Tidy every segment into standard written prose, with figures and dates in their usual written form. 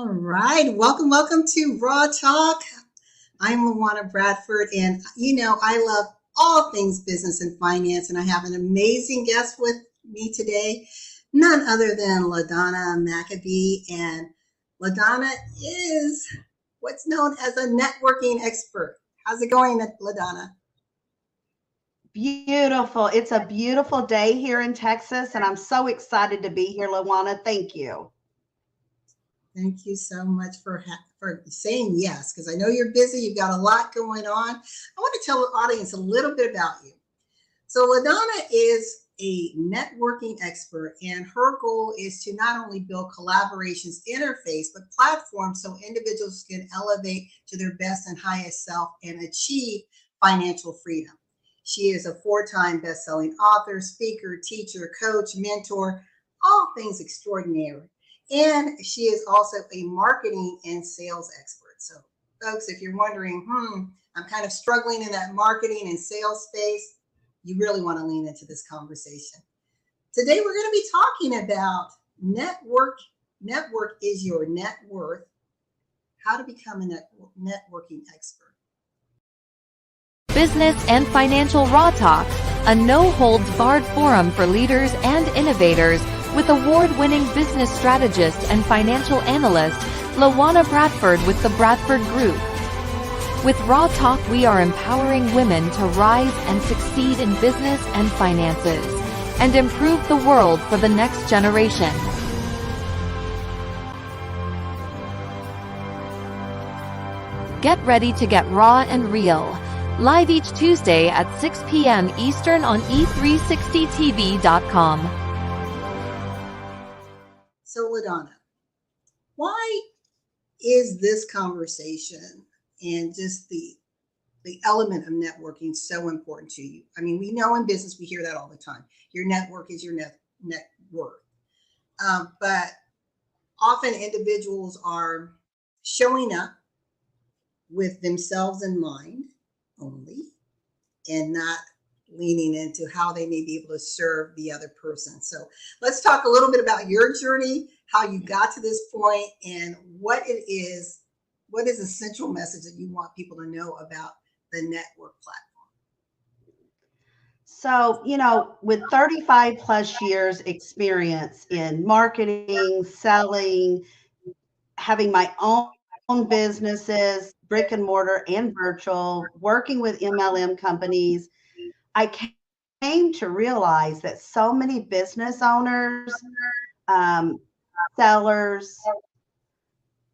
All right. Welcome to Raw Talk. I'm LaWanna Bradford, and I love all things business and finance, and I have an amazing guest with me today, none other than LaDonna McAbee. And LaDonna is what's known as a networking expert. How's it going, LaDonna? Beautiful. It's a beautiful day here in Texas, and I'm so excited to be here, LaWanna. Thank you. Thank you so much for saying yes, because I know you're busy. You've got a lot going on. I want to tell the audience a little bit about you. So LaDonna is a networking expert, and her goal is to not only build collaborations interface, but platforms so individuals can elevate to their best and highest self and achieve financial freedom. She is a 4-time best-selling author, speaker, teacher, coach, mentor, all things extraordinary. And she is also a marketing and sales expert. So, folks, if you're wondering, I'm kind of struggling in that marketing and sales space, you really want to lean into this conversation. Today, we're going to be talking about network. Network is your net worth. How to become a networking expert. Business and Financial Raw Talk, a no-holds-barred forum for leaders and innovators with award-winning business strategist and financial analyst, LaWanna Bradford with the Bradford Group. With Raw Talk, we are empowering women to rise and succeed in business and finances, and improve the world for the next generation. Get ready to get raw and real. Live each Tuesday at 6 p.m. Eastern on e360tv.com. So, LaDonna, why is this conversation and just the element of networking so important to you? I mean, we know in business, we hear that all the time. Your network is your net worth. But often individuals are showing up with themselves in mind only and not leaning into how they may be able to serve the other person. So let's talk a little bit about your journey, how you got to this point, and what is the central message that you want people to know about the network platform. So, with 35 plus years experience in marketing, selling, having my own businesses, brick and mortar and virtual, working with MLM companies, I came to realize that so many business owners, sellers,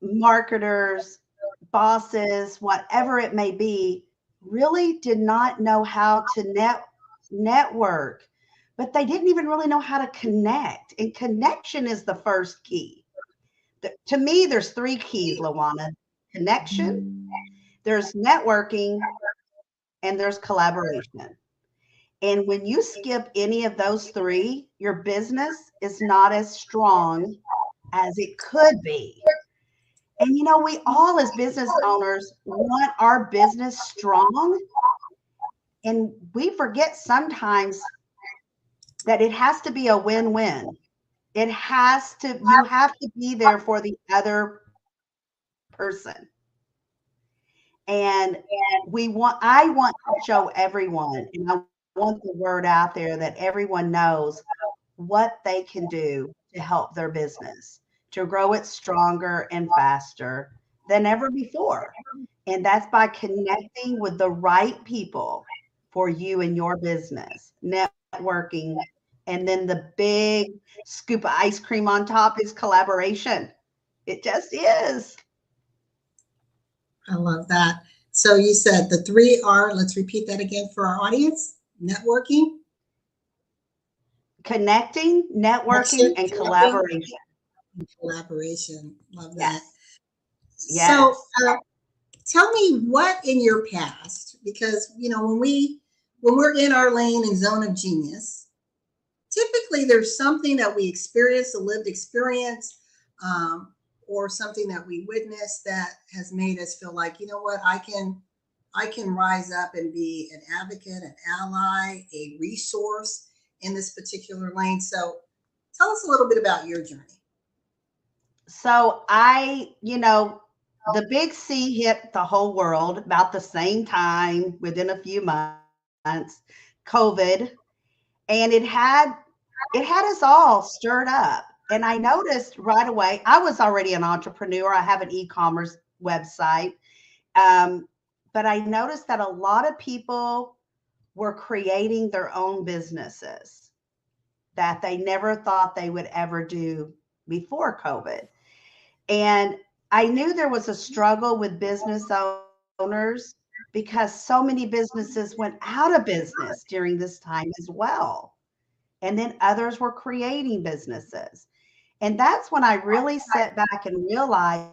marketers, bosses, whatever it may be, really did not know how to network, but they didn't even really know how to connect. And connection is the first key. To me, there's 3 keys, LaWanna. Connection, there's networking, and there's collaboration. And when you skip any of those 3, your business is not as strong as it could be. And we all as business owners want our business strong. And we forget sometimes that it has to be a win-win. You have to be there for the other person. And I want to show everyone, and I want the word out there that everyone knows what they can do to help their business, to grow it stronger and faster than ever before. And that's by connecting with the right people for you and your business, networking. And then the big scoop of ice cream on top is collaboration. It just is. I love that. So you said the 3 are, let's repeat that again for our audience: networking, connecting, networking, and collaboration. Collaboration. Love that. Yes. So tell me what in your past, because when we're in our lane and zone of genius, typically there's something that we experience, a lived experience, or something that we witnessed that has made us feel like, you know what, I can rise up and be an advocate, an ally, a resource in this particular lane. So tell us a little bit about your journey. So the big C hit the whole world about the same time within a few months, COVID, and it had us all stirred up. And I noticed right away, I was already an entrepreneur. I have an e-commerce website. Um, but I noticed that a lot of people were creating their own businesses that they never thought they would ever do before COVID. And I knew there was a struggle with business owners because so many businesses went out of business during this time as well. And then others were creating businesses. And that's when I really sat back and realized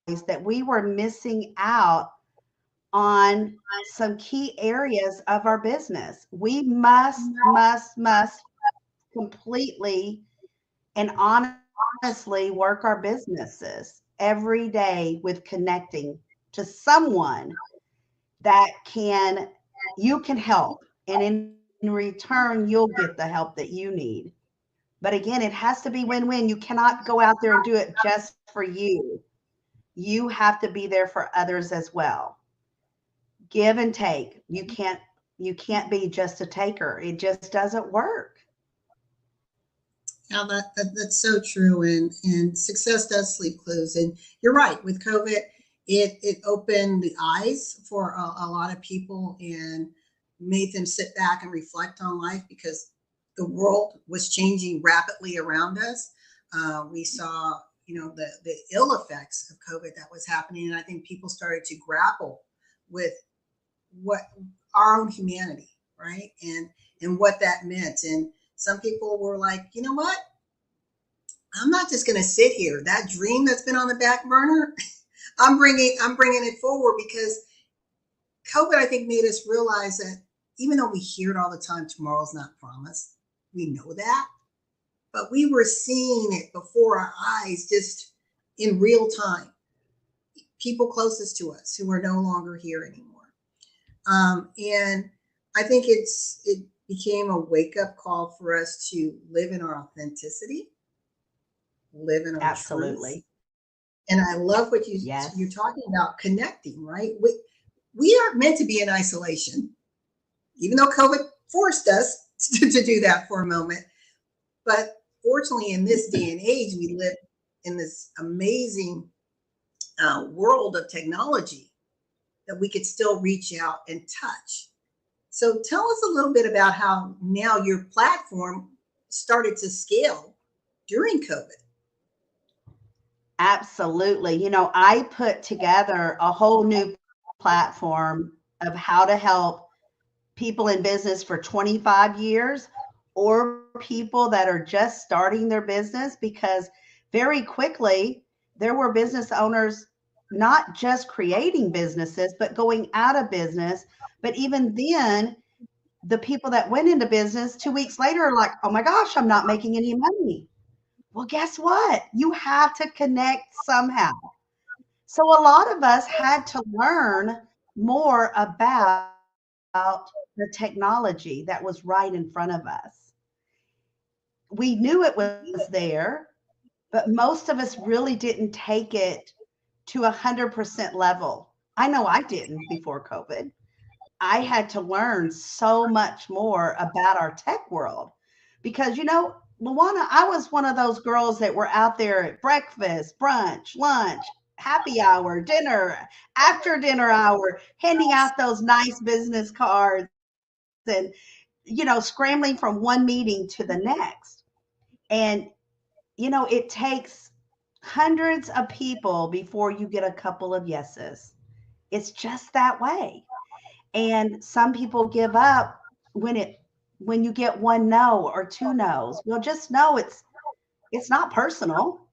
that we were missing out on some key areas of our business. We must completely and honestly work our businesses every day with connecting to someone that you can help. And in return, you'll get the help that you need. But again, it has to be win-win. You cannot go out there and do it just for you. You have to be there for others as well. Give and take. You can't be just a taker. It just doesn't work. Yeah, that's so true. And success does sleep close. And you're right. With COVID, it opened the eyes for a lot of people and made them sit back and reflect on life because the world was changing rapidly around us. We saw, the ill effects of COVID that was happening, and I think people started to grapple with what our own humanity, right, and what that meant. And some people were like, you know what? I'm not just going to sit here. That dream that's been on the back burner, I'm bringing it forward because COVID, I think, made us realize that even though we hear it all the time, tomorrow's not promised. We know that, but we were seeing it before our eyes, just in real time. People closest to us who are no longer here anymore. And I think it became a wake up call for us to live in our authenticity, live in our Absolutely. truth. And I love what Yes. you're talking about, connecting, right? We aren't meant to be in isolation, even though COVID forced us to do that for a moment. But fortunately, in this day and age, we live in this amazing world of technology that we could still reach out and touch. So tell us a little bit about how now your platform started to scale during COVID. Absolutely. I put together a whole new platform of how to help people in business for 25 years or people that are just starting their business, because very quickly there were business owners not just creating businesses, but going out of business. But even then, the people that went into business 2 weeks later are like, oh my gosh, I'm not making any money. Well, guess what? You have to connect somehow. So a lot of us had to learn more about the technology that was right in front of us. We knew it was there, but most of us really didn't take it to 100% level. I know I didn't before COVID. I had to learn so much more about our tech world because, LaWanna, I was one of those girls that were out there at breakfast, brunch, lunch, happy hour, dinner, after dinner hour, handing out those nice business cards and, scrambling from one meeting to the next. And, it takes hundreds of people before you get a couple of yeses. It's just that way. And some people give up when you get one no or two no's. Well, just know it's not personal.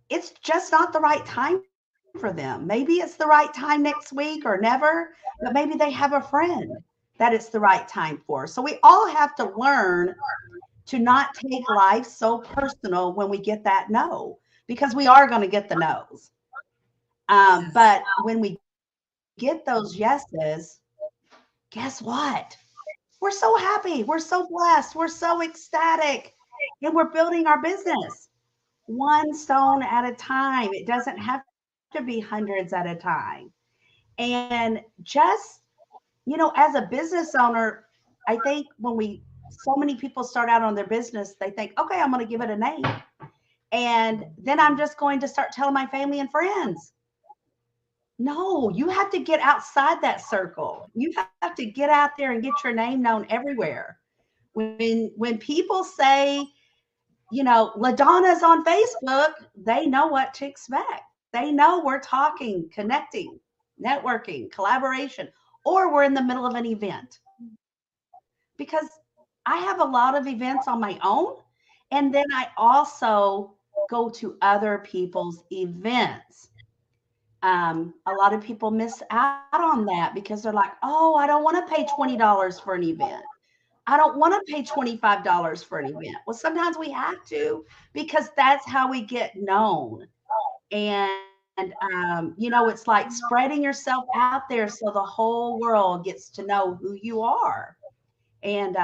It's just not the right time for them. Maybe it's the right time next week or never, but maybe they have a friend that it's the right time for. So we all have to learn to not take life so personal when we get that no, because we are going to get the no's. Yes. But when we get those yeses, guess what? We're so happy. We're so blessed. We're so ecstatic. And we're building our business. one stone at a time. It doesn't have to be hundreds at a time. And just, as a business owner, I think so many people start out on their business, they think, okay, I'm going to give it a name. And then I'm just going to start telling my family and friends. No, you have to get outside that circle. You have to get out there and get your name known everywhere. When people say, LaDonna's on Facebook, they know what to expect. They know we're talking, connecting, networking, collaboration, or we're in the middle of an event. Because I have a lot of events on my own, and then I also go to other people's events. A lot of people miss out on that because they're like, oh, I don't want to pay $20 for an event. I don't want to pay $25 for an event. Well, sometimes we have to because that's how we get known. And, it's like spreading yourself out there so the whole world gets to know who you are. And,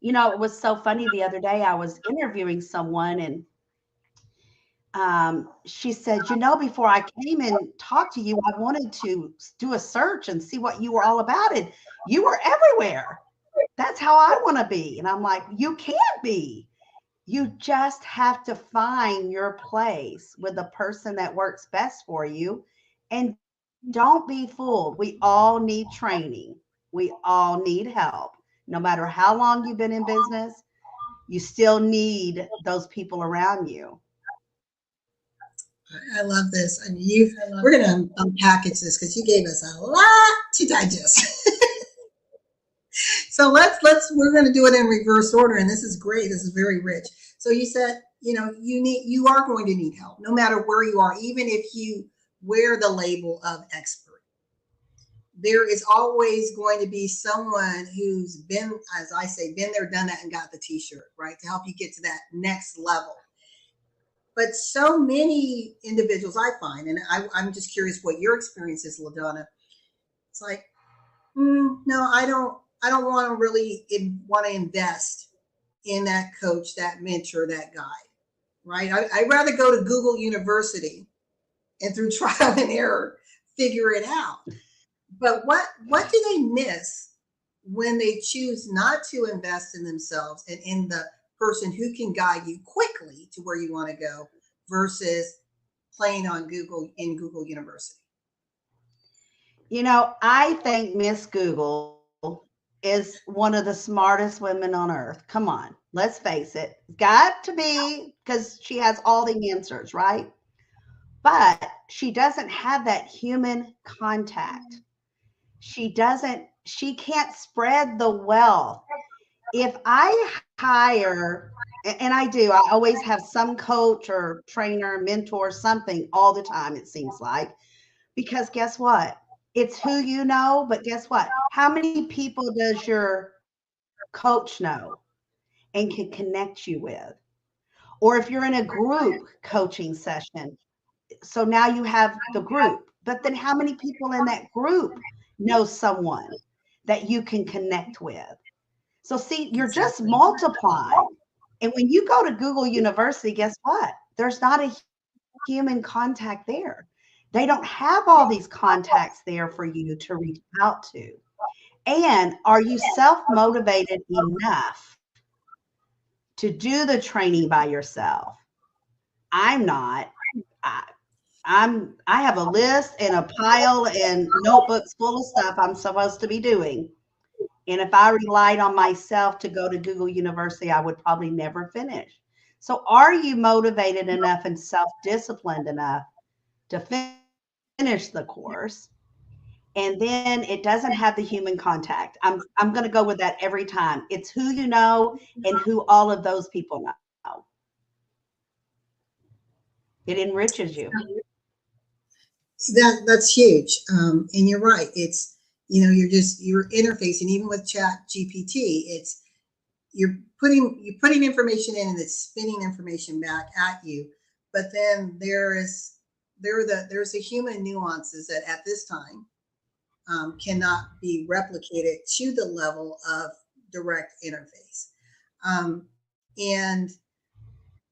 it was so funny. The other day I was interviewing someone, and she said, before I came and talked to you, I wanted to do a search and see what you were all about. And you were everywhere. That's how I want to be. And I'm like, you can't be. You just have to find your place with the person that works best for you. And don't be fooled. We all need training. We all need help. No matter how long you've been in business, you still need those people around you. I love this. I mean, we're going to unpackage this because you gave us a lot to digest. So we're going to do it in reverse order. And this is great. This is very rich. So you said, you are going to need help no matter where you are, even if you wear the label of expert. There is always going to be someone who's been, as I say, been there, done that, and got the t-shirt, right? To help you get to that next level. But so many individuals I find, and I'm just curious what your experience is, LaDonna. It's like, no, I don't want to really want to invest in that coach, that mentor, that guide, right? I'd rather go to Google University and through trial and error figure it out. But what do they miss when they choose not to invest in themselves and in the person who can guide you quickly to where you want to go versus playing on Google in Google University? I think Miss Google is one of the smartest women on earth. Come on, let's face it. Got to be, because she has all the answers, right? But she doesn't have that human contact. She can't spread the wealth. If I hire, and I do, I always have some coach or trainer, mentor, something all the time, it seems like, because guess what? It's who you know, but guess what? How many people does your coach know and can connect you with? Or if you're in a group coaching session, so now you have the group, but then how many people in that group know someone that you can connect with? So see, you're just multiplying. And when you go to Google University, guess what? There's not a human contact there. They don't have all these contacts there for you to reach out to. And are you self-motivated enough to do the training by yourself? I'm not. I have a list and a pile and notebooks full of stuff I'm supposed to be doing. And if I relied on myself to go to Google University, I would probably never finish. So are you motivated enough and self-disciplined enough to finish the course? And then it doesn't have the human contact. I'm going to go with that every time. It's who you know and who all of those people know. It enriches you. That's huge. And you're right. It's, you're interfacing, even with Chat GPT, it's, you're putting information in and it's spinning information back at you. But then there's the human nuances that at this time cannot be replicated to the level of direct interface. And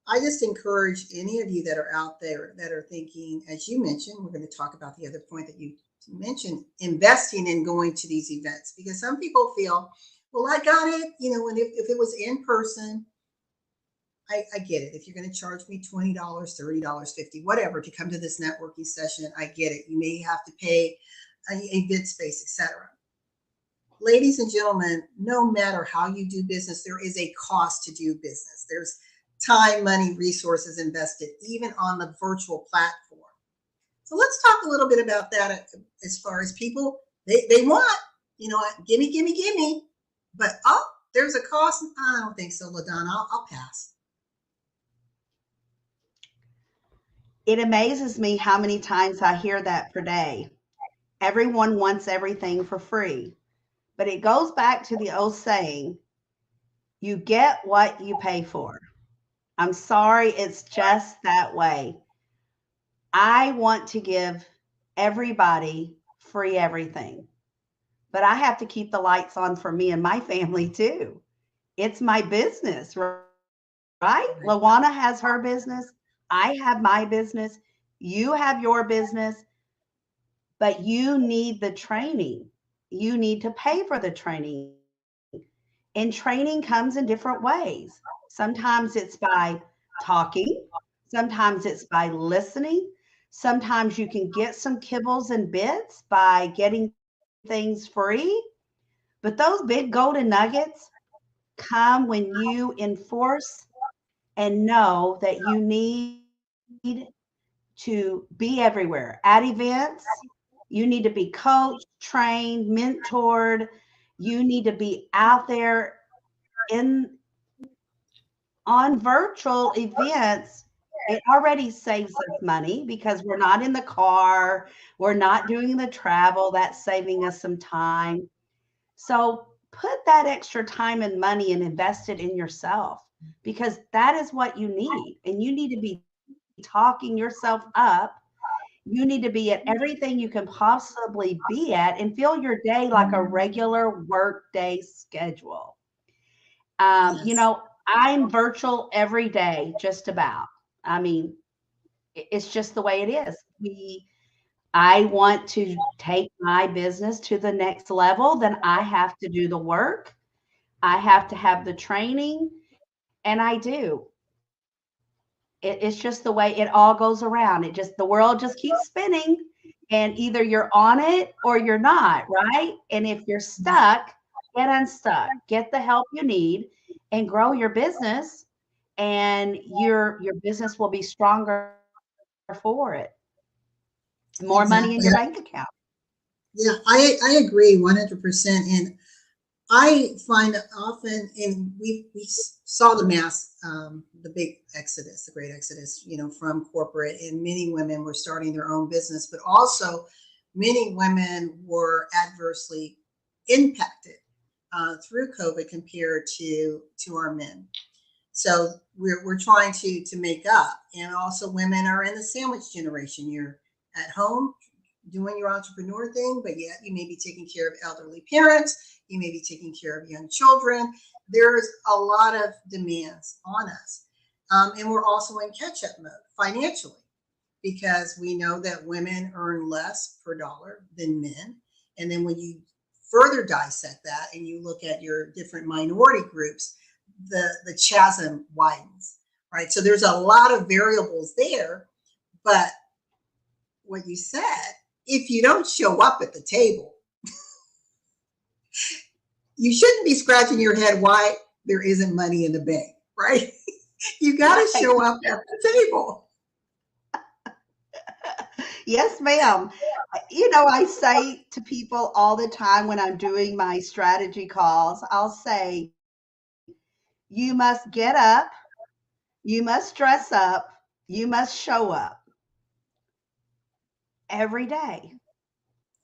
I just encourage any of you that are out there that are thinking, as you mentioned, we're going to talk about the other point that you mentioned, investing in going to these events, because some people feel, well, I got it, and if it was in person, I get it. If you're going to charge me $20, $30, 50, whatever to come to this networking session, I get it. You may have to pay an event space, etc. Ladies and gentlemen, no matter how you do business, there is a cost to do business. There's time, money, resources invested, even on the virtual platform. So let's talk a little bit about that as far as people, they want, gimme, gimme, gimme. But, there's a cost. I don't think so, LaDonna. I'll pass. It amazes me how many times I hear that per day. Everyone wants everything for free. But it goes back to the old saying, you get what you pay for. I'm sorry, it's just that way. I want to give everybody free everything, but I have to keep the lights on for me and my family too. It's my business, right? LaWanna has her business. I have my business. You have your business, but you need the training. You need to pay for the training. And training comes in different ways. Sometimes it's by talking. Sometimes it's by listening. Sometimes you can get some kibbles and bits by getting things free. But those big golden nuggets come when you enforce and know that you need to be everywhere at events. You need to be coached, trained, mentored. You need to be out there on virtual events. It already saves us money because we're not in the car, we're not doing the travel. That's saving us some time. So put that extra time and money and invest it in yourself, because that is what you need. And you need to be talking yourself up. You need to be at everything you can possibly be at and feel your day like a regular work day schedule. Yes. I'm virtual every day, just about. I mean, it's just the way it is. I want to take my business to the next level, then I have to do the work. I have to have the training, and I do. It's just the way it all goes around. The world just keeps spinning, and either you're on it or you're not, right? And if you're stuck, get unstuck, get the help you need, and grow your business, and your business will be stronger for it. More money in Exactly. your bank account. Yeah, I agree 100%. And I find that often, and we saw the big exodus, the great exodus, from corporate, and many women were starting their own business, but also many women were adversely impacted through COVID compared to our men. So we're trying to make up, and also women are in the sandwich generation. You're at home doing your entrepreneur thing, but yet you may be taking care of elderly parents. You may be taking care of young children. There's a lot of demands on us. And we're also in catch-up mode financially, because we know that women earn less per dollar than men. And then when you further dissect that and you look at your different minority groups, the chasm widens, right? So there's a lot of variables there. But what you said, if you don't show up at the table, you shouldn't be scratching your head why there isn't money in the bank, right? You got to show up at the table. Yes, ma'am. I say to people all the time when I'm doing my strategy calls, I'll say, you must get up, you must dress up, you must show up every day,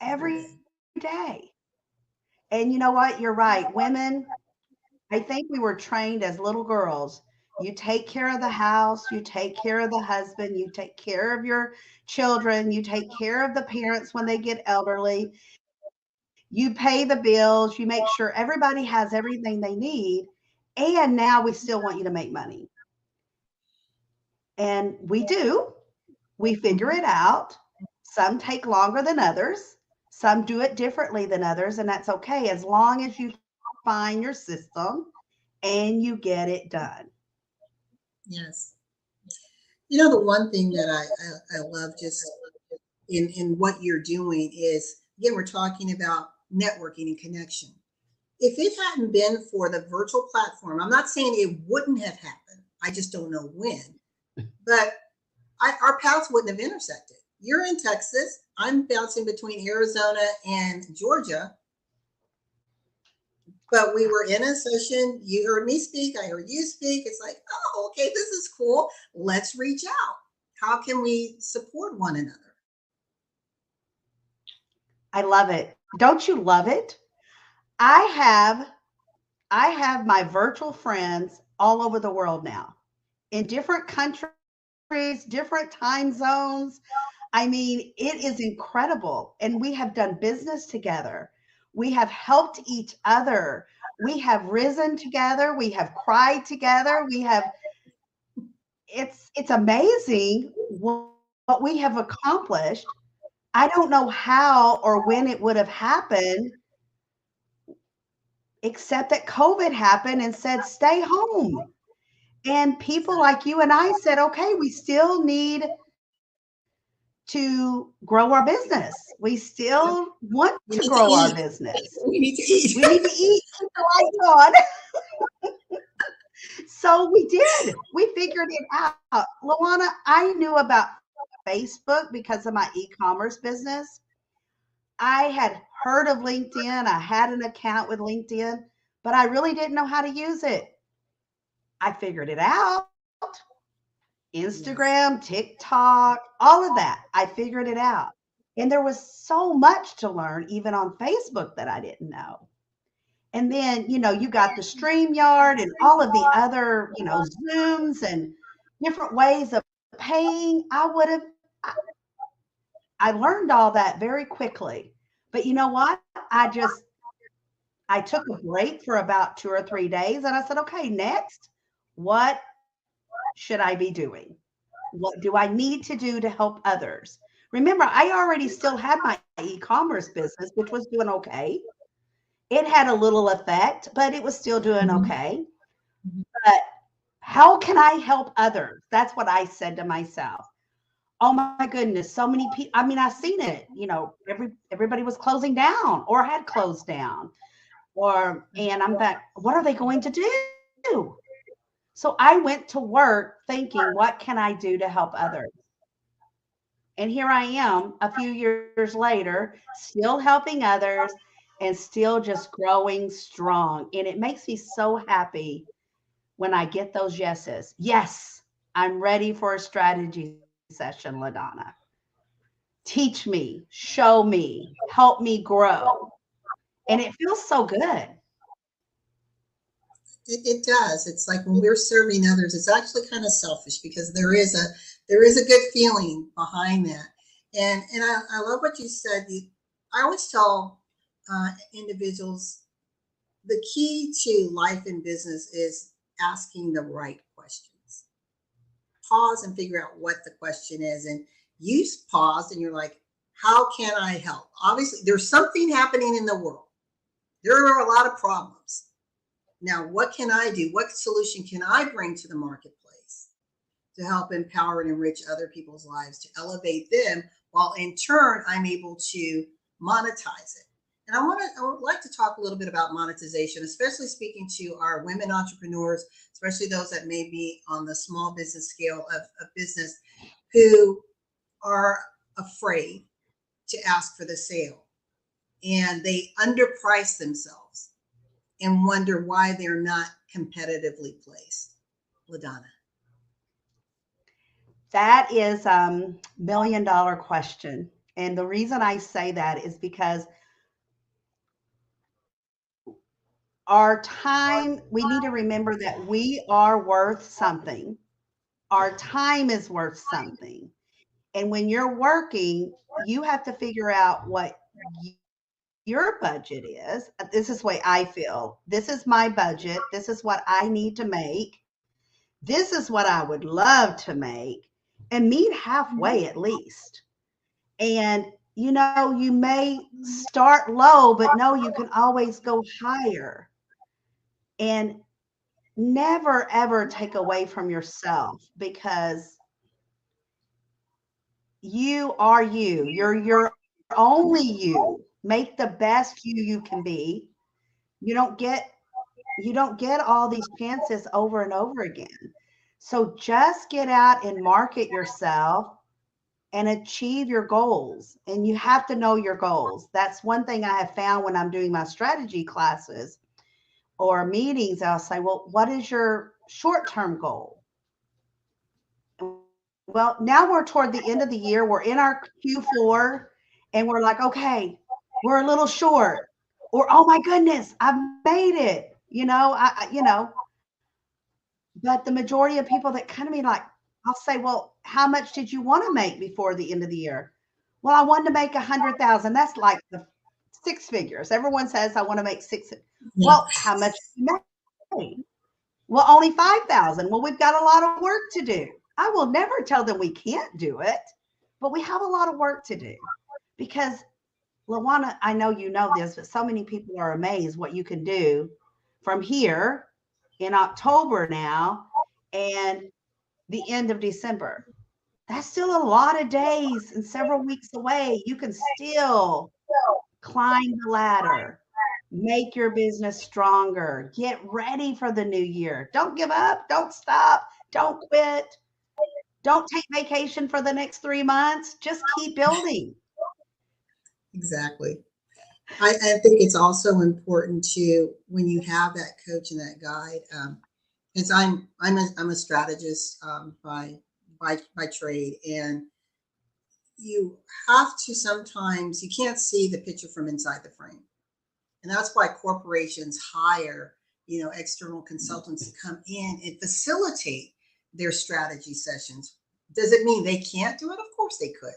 every day. And you know what? You're right. Women, I think we were trained as little girls. You take care of the house, you take care of the husband, you take care of your children, you take care of the parents when they get elderly, you pay the bills, you make sure everybody has everything they need. And now we still want you to make money. And we figure it out. Some take longer than others. Some do it differently than others, and that's okay as long as you find your system and you get it done. Yes. You know, the one thing that I love just in what you're doing is, again, we're talking about networking and connection. If it hadn't been for the virtual platform, I'm not saying it wouldn't have happened. I just don't know when. But our paths wouldn't have intersected. You're in Texas. I'm bouncing between Arizona and Georgia. But we were in a session. You heard me speak. I heard you speak. It's like, oh, okay, this is cool. Let's reach out. How can we support one another? I love it. Don't you love it? I have I have my virtual friends all over the world now, in different countries, different time zones. I mean, it is incredible. And we have done business together. We have helped each other. We have risen together. We have cried together. It's amazing what we have accomplished. I don't know how or when it would have happened, except that COVID happened and said, stay home. And people like you and I said, okay, we still need to grow our business. We Yep. still want We to need to grow our eat. business. We need to eat. We need to eat, keep the lights on. So we did. We figured it out. LaWanna, I knew about Facebook because of my e-commerce business. I had heard of LinkedIn. I had an account with LinkedIn, but I really didn't know how to use it. I figured it out. Yes. Instagram, TikTok, all of that. I figured it out. And there was so much to learn, even on Facebook, that I didn't know. And then, you got the StreamYard and all of the other, Zooms and different ways of paying. I I learned all that very quickly. But you know what? I took a break for about 2 or 3 days and I said, okay, next, what should I be doing? What do I need to do to help others? Remember, I already still had my e-commerce business, which was doing okay. It had a little effect, but it was still doing Mhm. okay. But how can I help others? That's what I said to myself. Oh my goodness, so many people. I mean, I've seen it. Everybody was closing down or had closed down. And I'm back. What are they going to do? So I went to work thinking, what can I do to help others? And here I am a few years later, still helping others and still just growing strong. And it makes me so happy when I get those yeses. Yes, I'm ready for a strategy session, LaDonna. Teach me, show me, help me grow. And it feels so good. It does. It's like when we're serving others, it's actually kind of selfish because there is a good feeling behind that. And I love what you said. I always tell individuals the key to life and business is asking the right questions. Pause and figure out what the question is. And you paused and you're like, how can I help? Obviously, there's something happening in the world. There are a lot of problems. Now, what can I do? What solution can I bring to the marketplace to help empower and enrich other people's lives, to elevate them, while in turn I'm able to monetize it? And I would like to talk a little bit about monetization, especially speaking to our women entrepreneurs, especially those that may be on the small business scale of business, who are afraid to ask for the sale and they underprice themselves and wonder why they're not competitively placed. LaDonna. That is $1 million question. And the reason I say that is because our time, we need to remember that we are worth something. Our time is worth something. And when you're working, you have to figure out what your budget is. This is the way I feel. This is my budget. This is what I need to make. This is what I would love to make, and meet halfway at least. And you may start low, but no, you can always go higher. And never ever take away from yourself, because you are you. You're only you. Make the best you can be. You don't get all these chances over and over again. So just get out and market yourself and achieve your goals. And you have to know your goals. That's one thing I have found when I'm doing my strategy classes or meetings. I'll say, well, what is your short-term goal? Well, now we're toward the end of the year. We're in our Q4 and we're like, okay, we're a little short, or, oh my goodness, I've made it. But the majority of people that come to me, like, I'll say, well, how much did you want to make before the end of the year? Well, I wanted to make 100,000. That's like the six figures. Everyone says I want to make six. Yeah. Well, how much did you make? Well, only 5,000. Well, we've got a lot of work to do. I will never tell them we can't do it, but we have a lot of work to do, because LaWanna, I know you know this, but so many people are amazed what you can do from here in October now and the end of December. That's still a lot of days and several weeks away. You can still climb the ladder, make your business stronger, get ready for the new year. Don't give up. Don't stop. Don't quit. Don't take vacation for the next 3 months. Just keep building. Exactly. I think it's also important to, when you have that coach and that guide, because I'm a strategist by trade, and you have to, sometimes you can't see the picture from inside the frame, and that's why corporations hire external consultants to come in and facilitate their strategy sessions. Does it mean they can't do it? Of course they could,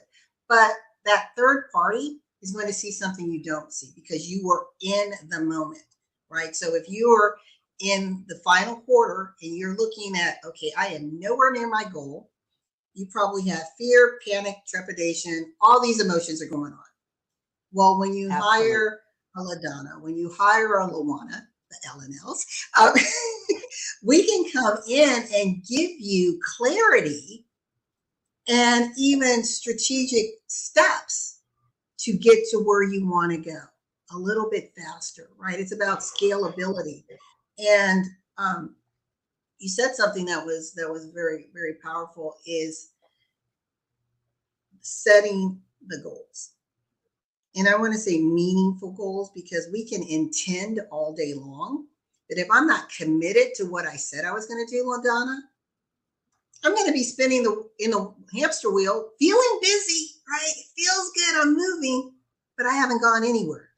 but that third party is going to see something you don't see because you were in the moment, right? So if you're in the final quarter and you're looking at, okay, I am nowhere near my goal, you probably have fear, panic, trepidation, all these emotions are going on. Well, when you Absolutely. hire a LaDonna, when you hire a LaWanna, the LNLs, we can come in and give you clarity and even strategic steps to get to where you want to go a little bit faster, right? It's about scalability. And you said something that was very, very powerful, is setting the goals. And I want to say meaningful goals, because we can intend all day long, but if I'm not committed to what I said I was going to do, LaDonna, I'm going to be spinning in the hamster wheel, feeling busy, right? It feels good, I'm moving, but I haven't gone anywhere.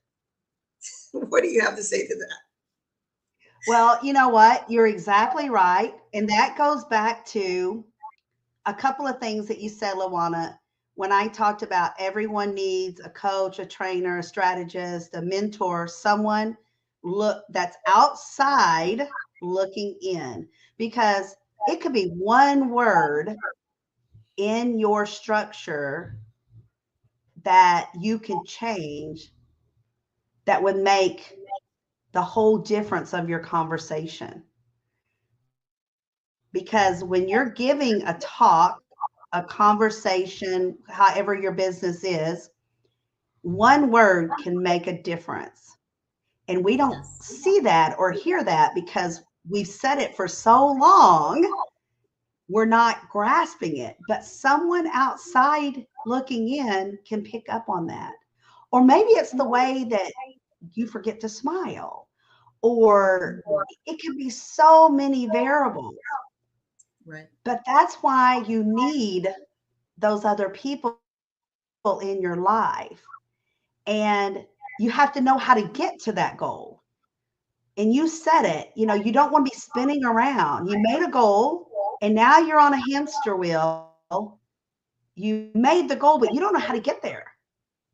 What do you have to say to that? Well, you know what? You're exactly right. And that goes back to a couple of things that you said, LaWanna, when I talked about everyone needs a coach, a trainer, a strategist, a mentor, someone that's outside looking in, because it could be one word in your structure that you can change that would make the whole difference of your conversation. Because when you're giving a talk, a conversation, however your business is, one word can make a difference. And we don't see that or hear that because we've said it for so long, we're not grasping it. But someone outside looking in can pick up on that. Or maybe it's the way that you forget to smile, or it can be so many variables. Right. But that's why you need those other people in your life. And you have to know how to get to that goal. And you said it, you don't want to be spinning around. You made a goal and now you're on a hamster wheel. You made the goal, but you don't know how to get there.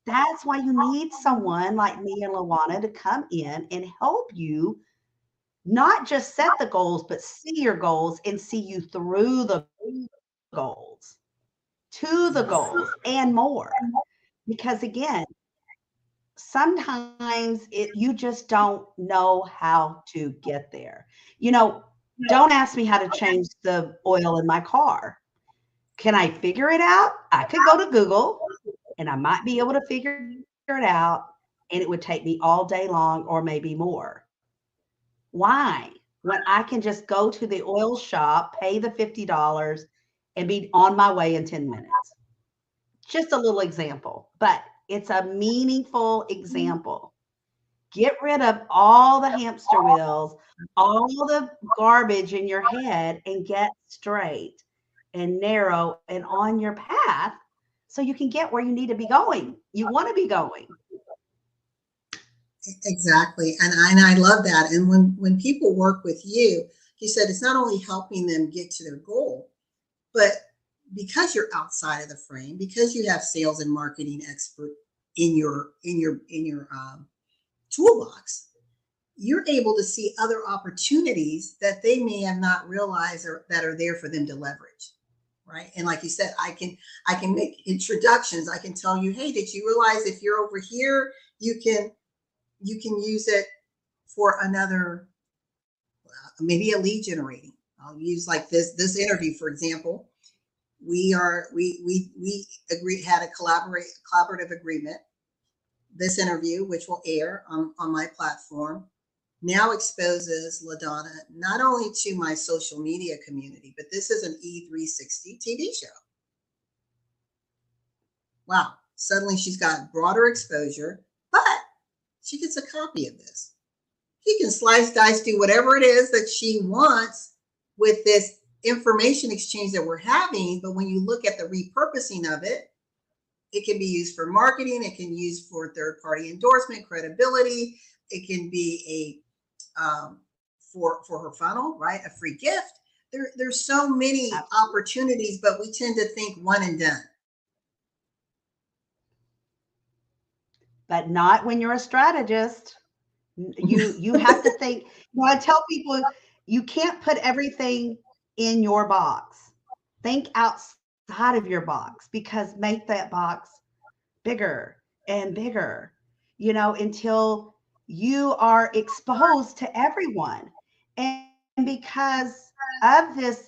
That's why you need someone like me and LaWanna to come in and help you Not just set the goals, but see your goals and see you through the goals, to the Yes. goals and more. Because again, sometimes you just don't know how to get there. Don't ask me how to change the oil in my car. Can I figure it out? I could go to Google and I might be able to figure it out, and it would take me all day long or maybe more. Why? When I can just go to the oil shop, pay the $50, and be on my way in 10 minutes. Just a little example, but it's a meaningful example. Get rid of all the hamster wheels, all the garbage in your head, and get straight and narrow and on your path so you can get where you need to be going. You want to be going. Exactly. And I love that. And when people work with you, you said it's not only helping them get to their goal, but because you're outside of the frame, because you have sales and marketing expert in your toolbox, you're able to see other opportunities that they may have not realized or that are there for them to leverage. Right. And like you said, I can make introductions. I can tell you, hey, did you realize if you're over here, you can use it for another, maybe a lead generating. I'll use like this interview, for example. We agreed, had a collaborative agreement. This interview, which will air on my platform, now exposes LaDonna not only to my social media community, but this is an E360 TV show. Wow. Suddenly she's got broader exposure, but she gets a copy of this. She can slice, dice, do whatever it is that she wants with this information exchange that we're having. But when you look at the repurposing of it, it can be used for marketing. It can be used for third-party endorsement, credibility. It can be for her funnel, right? A free gift. There's so many opportunities, but we tend to think one and done. But not when you're a strategist. You have to think. I tell people you can't put everything in your box. Think outside of your box, because make that box bigger and bigger, until you are exposed to everyone. And because of this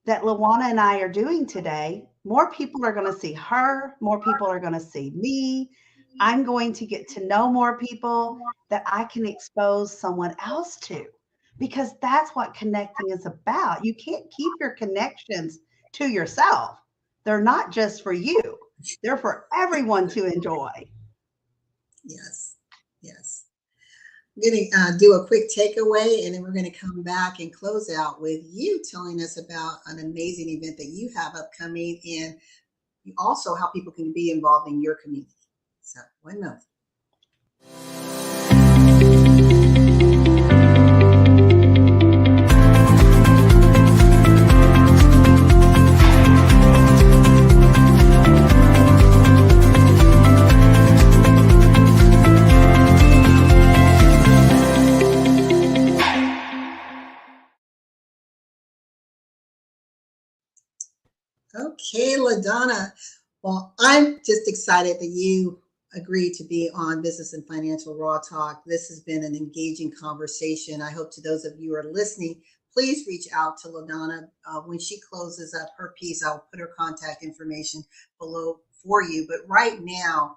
that LaWanna and I are doing today, more people are going to see her, more people are going to see me. I'm going to get to know more people that I can expose someone else to, because that's what connecting is about. You can't keep your connections to yourself. They're not just for you. They're for everyone to enjoy. Yes. Yes. I'm going to do a quick takeaway, and then we're going to come back and close out with you telling us about an amazing event that you have upcoming, and also how people can be involved in your community. So 1 moment. Okay, LaDonna. Well, I'm just excited that you agreed to be on Business and Financial Raw Talk. This has been an engaging conversation. I hope to those of you who are listening, please reach out to LaDonna. When she closes up her piece, I'll put her contact information below for you. But right now,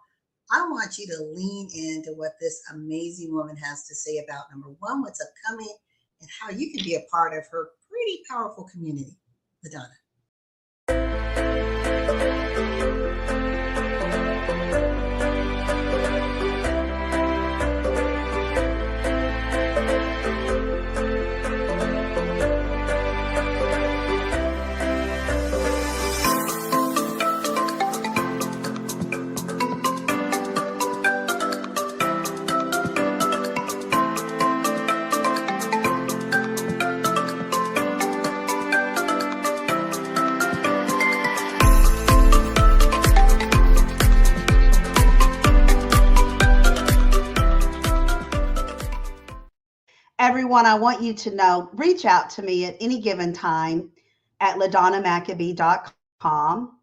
I want you to lean into what this amazing woman has to say about, number one, what's upcoming, and how you can be a part of her pretty powerful community. LaDonna. everyone, I want you to know, reach out to me at any given time at LaDonnaMcAbee.com.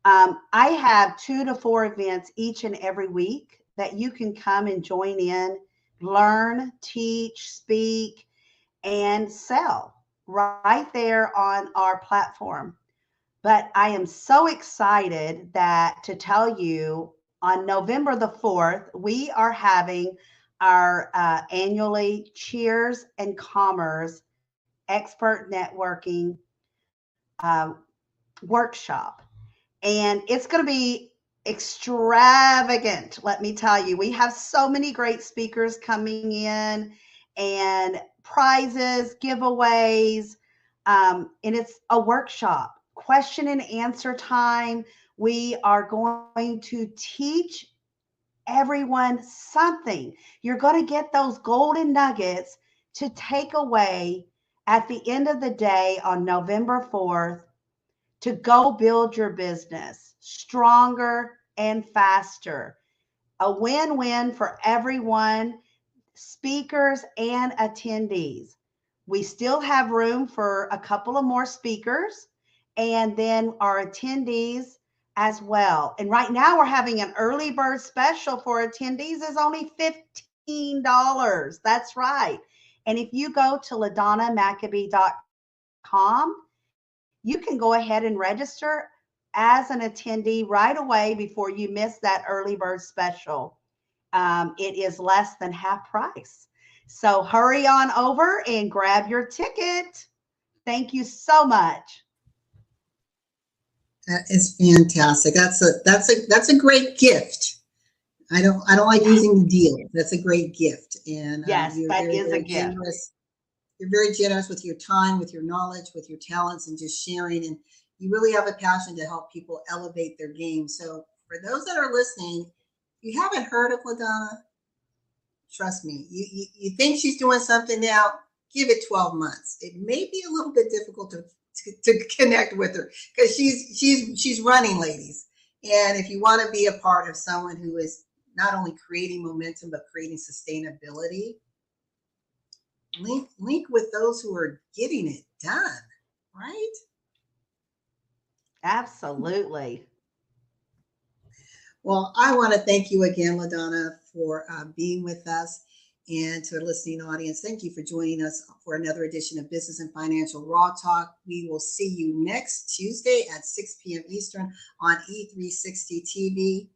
I have 2 to 4 events each and every week that you can come and join in, learn, teach, speak, and sell right there on our platform. But I am so excited that to tell you on November the 4th, we are having our annually Cheers and Commerce Expert Networking uh, workshop. And it's going to be extravagant, let me tell you. We have so many great speakers coming in and prizes, giveaways, and it's a workshop, question and answer time. We are going to teach everyone something. You're going to get those golden nuggets to take away at the end of the day on November 4th to go build your business stronger and faster. A win-win for everyone, speakers and attendees. We still have room for a couple of more speakers and then our attendees as well. And right now we're having an early bird special for attendees is only $15. That's right. And if you go to LaDonnaMcAbee.com, you can go ahead and register as an attendee right away before you miss that early bird special. It is less than half price. So hurry on over and grab your ticket. Thank you so much. That is fantastic. That's a great gift. I don't like using deals. That's a great gift. And yes, that is a gift. Generous. You're very generous with your time, with your knowledge, with your talents, and just sharing. And you really have a passion to help people elevate their game. So for those that are listening, if you haven't heard of LaDonna, trust me, you think she's doing something now, give it 12 months. It may be a little bit difficult to connect with her because she's running, ladies. And if you want to be a part of someone who is not only creating momentum, but creating sustainability, link with those who are getting it done, right? Absolutely. Well, I want to thank you again, LaDonna, for being with us, and to our listening audience, thank you for joining us for another edition of Business and Financial Raw Talk. We will see you next Tuesday at 6 p.m. Eastern on E360 TV.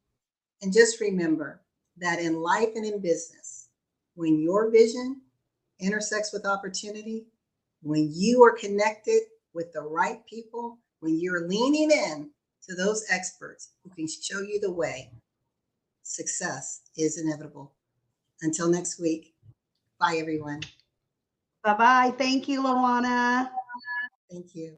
And just remember that in life and in business, when your vision intersects with opportunity, when you are connected with the right people, when you're leaning in to those experts who can show you the way, success is inevitable. Until next week, bye everyone. Bye-bye. Thank you, LaWanna. Thank you.